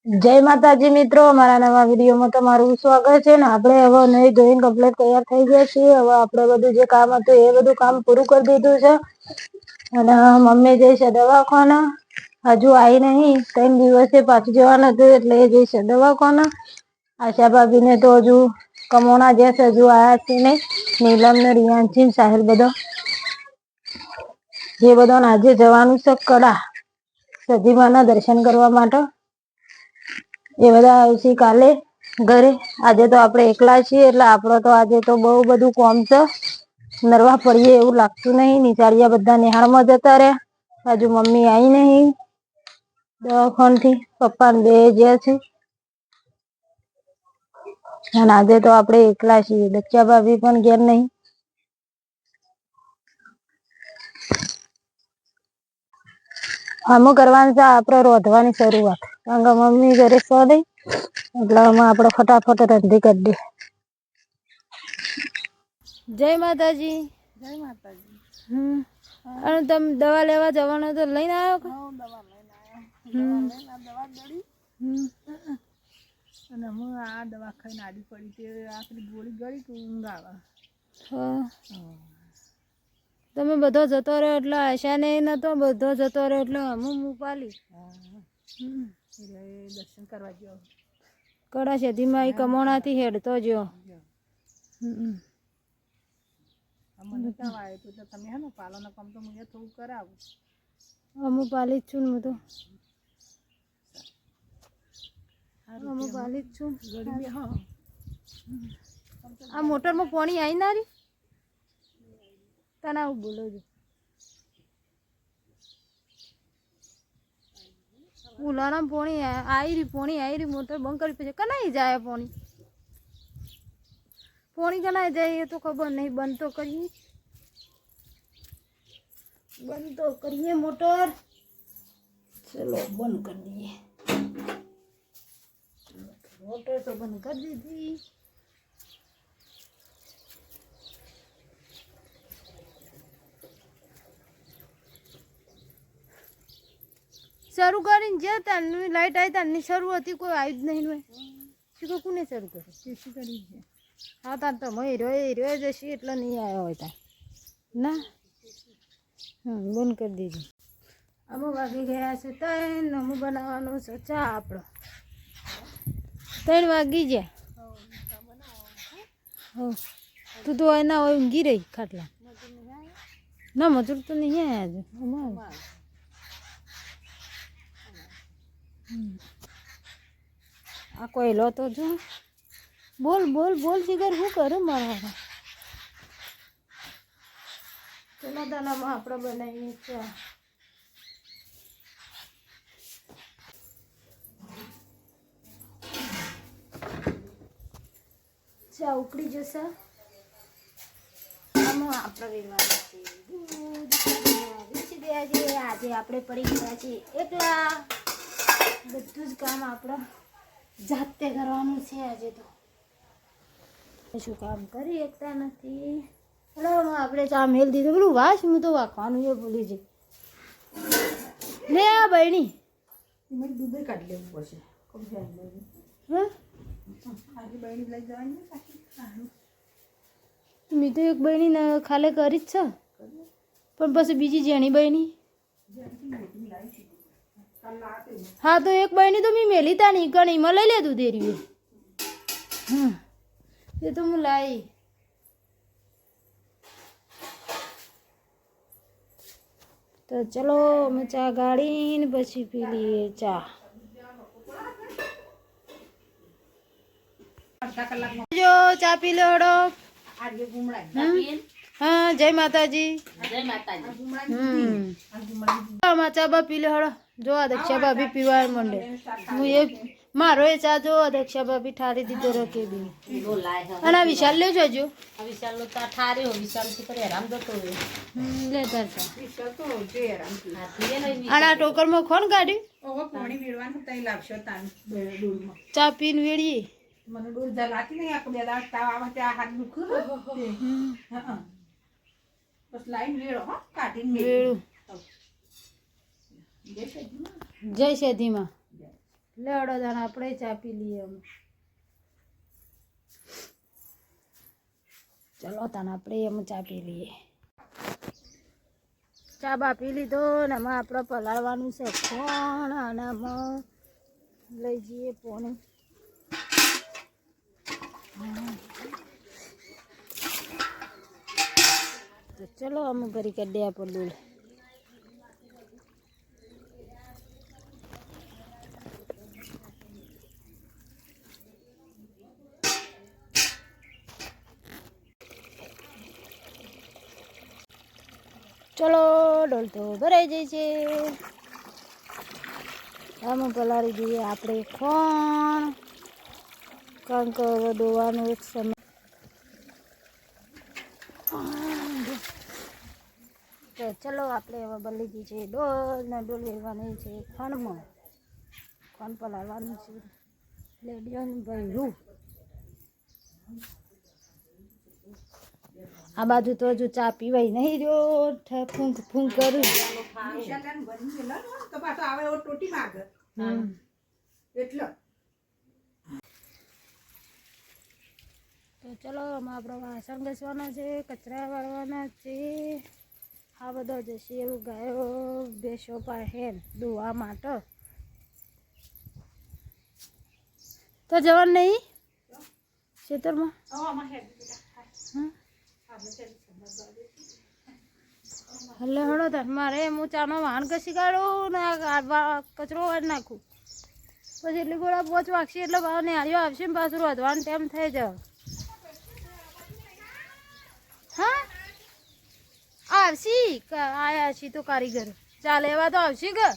જય માતાજી મિત્રો, અમારા નવા વિડીયોમાં તમારું સ્વાગત છે ને આપણે હવે નહીં ધોઈને કમ્પ્લીટ તૈયાર થઈ ગયા છીએ। હવે આપણે બધું જે કામ હતું એ બધું કામ પૂરું કરી દીધું છે અને મમ્મી જઈ છે દવાખાના। હજુ આવી નહીં, 3 દિવસે પાછું જવાનું હતું એટલે એ જઈ છે દવાખાના। આશા ભાભીને તો હજુ કમોણા જશે, હજુ આયા છે નહીં। નીલમ ને રિયાંશી ને સાહિલ બધો જે બધાને આજે જવાનું છે કડા સધીમાના દર્શન કરવા માટે। એ બધા આવશે કાલે ઘરે। આજે તો આપણે એકલા છીએ એટલે આપણો તો આજે તો બહુ બધું કામ છે। નરવા પડીએ એવું લાગતું નહીં। નિચાળિયા બધા નિહાળમાં જતા રહ્યા। હજુ મમ્મી આવી નહીં દવાખાનાથી, પપ્પા ને બે જ્યાં છે અને આજે તો આપણે એકલા છીએ। દક્ષા ભાભી પણ ઘેર નહીં। અમુક કરવાનું છે આપણે રોધવાની શરૂઆત, કારણ કે મમ્મી ઘરે સો નહીં એટલે આપણે ફટાફટ રંધી કરી દે। જય માતાજી। જય માતાજી। અને તમે દવા લેવા જવાનો તો લઈને આવ્યો કે? દવા લઈને આવ્યા, દવા ગળી અને હું આ દવા ખાઈને આડી પડી તે આખરી ગોળી ગળી તો ઊંઘ આવે। તમે બધો જતો રહ્યો એટલે આશા ને નતો, બધો જતો રહ્યો એટલે હું પાલી દર્શન કરવા ગયો કડા સધીમાં એ કમોણાથી હેડતો જો। મને ક્યાં વાય તો તમે હે ને પાલોના કામ તો હું થોડું કરાવું। અમુક પાલી જ છું ને, હું તો અમુક પાલી જ છું। ગરીબી હા આ મોટરમાં પાણી આવી ના રી તને આવું બોલો છો ઉલાળામાં પાણી આવી રહી મોટર બંધ કરી પછી કનાઈ જાય પાણી કનાઈ જાય એ તો ખબર નહીં। બંધ તો કરીએ મોટર। ચલો બંધ કરી દઈએ। મોટર તો બંધ કરી દીધી। શરૂ કરીને જે તારની લાઈટ આવી તારની શરૂ હતી, કોઈ આવી જ નહીં હોય। શીખો કોને શરૂ કરી? શીશી કરી છે। હા તાર તો મય રહ્યો જશે એટલે નહીં આવ્યો હોય તાર ના। બંધ કરી દીધું। અમુક વાગી ગયા છે 3, અમુક બનાવવાનું છે ચા આપણો 3 વાગી ગયા। તું તો એના હોય ઊંઘી રહી ખાટલા ના, મજૂર તો નહીં આવ્યા આજે। આ કોઈ લો તો જો બોલ બોલ બોલ જીગર શું કરે મારા ચલો દાનામાં આપણે બનાવીએ ચા। ચા ઉકળી જશે। આમાં આપણે વેરવાનું છે દૂધ આજે આપણે પડી ગયા છીએ એકલા। બધું જ કામ આપણે જાતે કરવાનું છે આજે તો શું કામ કરી એકતા નથી। હેલો આપણે ચા મેલ દીધું, પેલું વાસ હું તો વાંખવાનું એ ભૂલી જઈ લે આ બહેણી મારે દૂધ કાઢી લેવું પડશે। હા આખી બહેણી લઈ જવાની મેં તો એક બહેની ખાલે કરી જ છે, પણ પછી બીજી જેણી બહેની હા તો એક બહેની તો મેં મેલી તા નહીં કણીમાં લઈ લેતું દેરી એ તો હું લાવી। તો ચલો અમે ચા ગાળીને પછી પી લઈએ ચા। જો ચા પી લો હડો। હા જય માતાજી। આમાં ચા બા પી લે હડો। જો આ દક્ષા ભાભી પીવા માંડે, હું એ મારો એ ચા જો દક્ષા ભાભી ઠારી દીધો રકે બી અને આ વિશાલ લ્યો છો જો વિશાલ નો તા ઠાર્યો વિશાલ થી કરે આરામ જતો રે લે તાર ચા વિશાલ તો જે આરામ થી અને આ ટોકરમાં કોણ કાઢ્યું? ઓહો પાણી વેડવાનું તઈ લાવશો તાન ડૂલમાં ચા પીને વેડીએ મને ડૂલ જલાતી નહીં આખો બે દાડ તાવ આવે તે આ હાથ દુખે હા બસ લાઈન વેડો હો કાઢીને વેડું જય સધીમાં લેવડો જાણ આપણે ચા પી લઈએ અમે. ચલો તાને આપણે એમ ચા પી લઈએ. ચા બા પી લીધો ને આમાં આપણે પલાળવાનું છે કોણ અને આમાં લઈ જઈએ પોણી. તો ચલો અમે ઘરી કાઢ્યા પર દૂર. ચલો ડોલ તો ભરાઈ જાય છે. આમ પલાળી દઈએ આપણે ખોણ, કારણ કે દોવાનું એક સમય. તો ચલો આપણે હવે બની ગઈ છે ડોલ ને ડોલ વેરવાની છે ખોણમાં. ખોણ પલાળવાનું છે લેડિયોનું ભર્યું. આ બાજુ તો હજુ ચા પીવાય નહીં રહ્યો, ફૂંક ફૂંક કરું. તો પાછો આવે એવો ટોટી માગે એટલે. તો ચલો આમાં આપણે વાસણ ઘસવાના છે, કચરા વાળવાના છે. આ બધો જશે એવું ગાયો ભેંસો પાસે દોવા માટે. તો જવાનું નહીં ખેતરમાં? હલે હળો તાર મારે હું ચાનો વાહન ઘસી કાઢું ને કચરો વાળી નાખું. પછી એટલી ગોળા પોચ વાગશે એટલે ભાવ નિહાળીઓ આવશે ને પાછું વધવાનું ટાઈમ થઈ જાવ. હા આવશી આયા છી તો કારીગર ચાલે એવા તો આવશી કે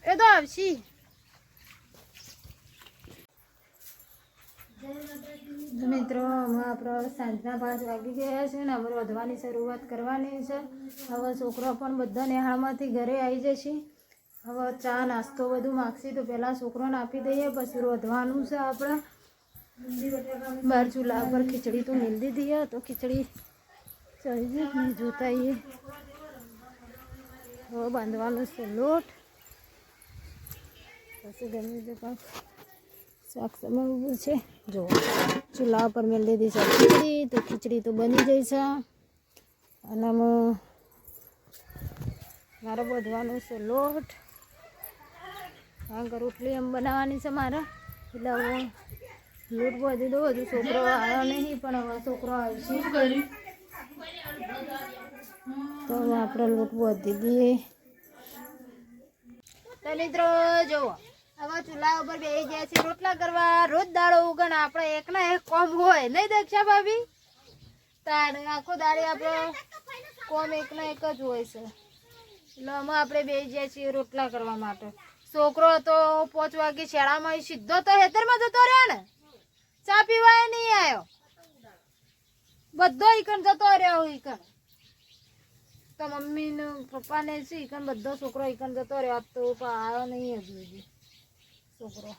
એ તો આવશી. મિત્રો અમે આપણે સાંજના 5 વાગી ગયા છે ને અમે રોધવાની શરૂઆત કરવાની છે. હવે છોકરો પણ બધા નિહાળમાંથી ઘરે આવી જશે. હવે ચા નાસ્તો બધું માગશે તો પહેલાં છોકરોને આપી દઈએ, પછી રોધવાનું છે આપણે. બહાર ચૂલા પર ખીચડી તો મેળ દીધી તો ખીચડી ચડી જઈ જોતા આવીએ. હવે બાંધવાનું છે લોટ, પછી ગમે તે પણ શાક સમાવવું છે. જો ચૂલા પર મેળ દીધી છે ખીચડી, તો ખીચડી તો બની જાય છે. અને મારે બાંધવાનું છે લોટ, કારણ કે રોટલી એમ બનાવવાની છે મારે. એટલે હવે લોટ બાંધી દો. હજુ છોકરો આવ્યો નહીં, પણ હવે છોકરો આવશે તો આપણે લોટ બાંધી દઈએ. તો મિત્રો જુઓ હવે ચૂલા ઉપર બેસી ગયા છે રોટલા કરવા. રોજ દાડો ઉગણ આપણે એકના એક કોમ હોય નહીં દક્ષા ભાભી? તાર આખો દાડે આપણે કોમ એકના એક જ હોય છે. એટલે આમાં આપણે બેસી ગયા છીએ રોટલા કરવા માટે. છોકરો તો 5 વાગે શાળામાં સીધો તો હેતરમાં જતો રહ્યો ને, ચા પીવાય નહીં આવ્યો. બધો ઈકણ જતો રહ્યો ઈકણ. તો મમ્મી ને પપ્પા ને છે ઈકણ બધો છોકરો ઈકણ જતો રહ્યો. તો આવ્યો નહીં હજુ છોકરો.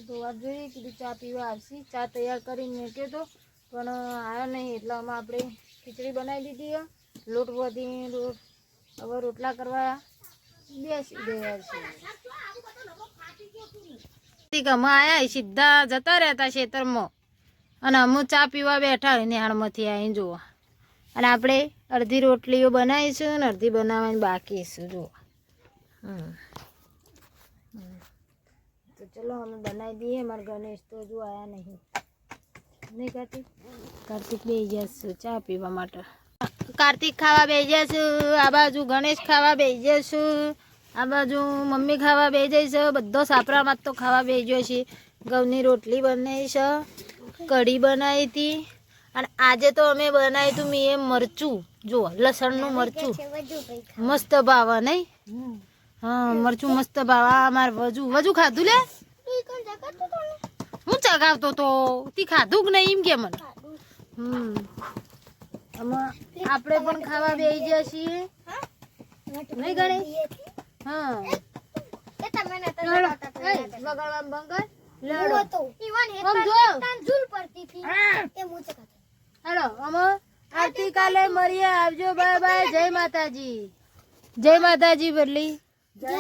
તો વાત જોઈએ કીધું ચા પીવા આવશે. ચા તૈયાર કરીને મૂક્યો તો પણ આવ્યો નહીં. એટલે આમાં આપણે ખીચડી બનાવી દીધી, લોટ વધી લોટ. હવે રોટલા કરવા બેસી ગયા છે. અમે આવ્યા સીધા જતા રહેતા ખેતરમાં અને અમુ ચા પીવા બેઠા હોય નિહાળમાંથી આવીને જુઓ. અને આપણે અડધી રોટલીઓ બનાવીશું ને અડધી બનાવવાની બાકી છે જુઓ. તો ચલો અમે બનાવી દઈએ. અમારા ગણેશ તો હજુ આવ્યા નહીં. નહીં કાર્તિક? કાર્તિક બેસી જશું ચા પીવા માટે. કાર્તિક ખાવા બેસી જશું, આ બાજુ ગણેશ ખાવા બેસી જશું, આ બાજુ મમ્મી ખાવા બેસી જાય છે. બધો સાપરામાં તો ખાવા બેસી ગયો છે. ઘઉંની રોટલી બનાવી છે, કઢી બનાવી હતી. અને આજે તો અમે બનાવ્યું હતું મેં મરચું. જુઓ લસણનું મરચું મસ્ત ભાવે નહીં? હા મરચું મસ્ત ભાવે. અમારે વજુ ખાધું લે. હું ચગાવતો તો તી ખાધું કે નહીં એમ કે મને. આપણે પણ ખાવા બેસી ગયા છીએ નહીં ગણેશ? હા હેલો અમે આવતીકાલે મળીએ. આવજો. Bye bye. જય માતાજી. જય માતાજી બદલી. જય